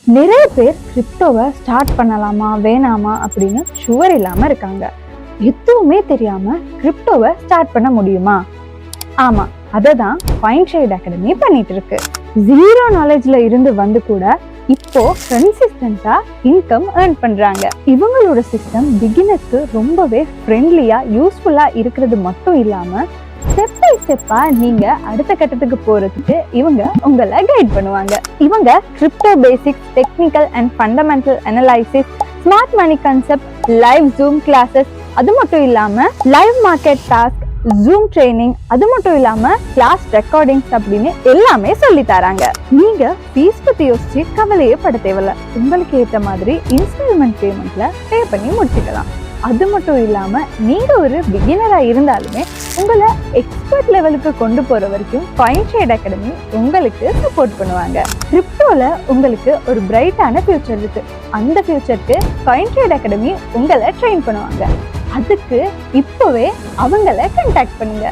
நிறைய பேர் கிரிப்டோவை ஸ்டார்ட் பண்ணலாமா வேணாமா அப்படின்னு ஷுவர் இல்லாம இருக்காங்க. எதுவுமே தெரியாம கிரிப்டோவை ஸ்டார்ட் பண்ண முடியுமா? ஆமா, அததான் ஃபைன்ஷேட் அகாடமி பண்ணிட்டு இருக்கு. ஜீரோ நாலேஜ்ல இருந்து வந்து கூட இப்போ கன்சிஸ்டன்டா இன்கம் ஏர்ன் பண்றாங்க. இவங்களோட சிஸ்டம் பிகினர்ஸ்க்கு ரொம்பவே ஃப்ரெண்ட்லியா யூஸ்ஃபுல்லா இருக்கிறது மட்டும் இல்லாம ஸ்டெப் பை ஸ்டெப்பா நீங்க அடுத்த கட்டத்துக்கு போறதுக்கு இவங்க உங்களை கைட் பண்ணுவாங்க. இவங்க crypto basics, technical and fundamental analysis, smart money concept, live zoom classes, அது மட்டும் இல்லாம live market task, zoom training, அது மட்டும் இல்லாம கிளாஸ் ரெக்கார்டிங்ஸ் அப்படின்னு எல்லாமே சொல்லி தராங்க. நீங்க ஃபீஸ் பத்தி யோசிச்சு கவலையே பட தேவையில்ல. உங்களுக்கு ஏற்ற மாதிரி இன்ஸ்டால்மெண்ட் பேமெண்ட்ல பே பண்ணி முடிச்சுக்கலாம். அது மட்டும் இல்லாம நீங்க ஒரு பிகினரா இருந்தாலுமே உங்களை எக்ஸ்பர்ட் லெவலுக்கு கொண்டு போற வரைக்கும் ஃபைன்ஷேட் அகாடமி உங்களுக்கு சப்போர்ட் பண்ணுவாங்க. கிரிப்டோல உங்களுக்கு ஒரு பிரைட்டான ஃபியூச்சர் இருக்கு. அந்த ஃபியூச்சருக்கு ஃபைன்ஷேட் அகாடமி உங்களை ட்ரெயின் பண்ணுவாங்க. அதுக்கு இப்பவே அவங்கள கான்டாக்ட் பண்ணுங்க.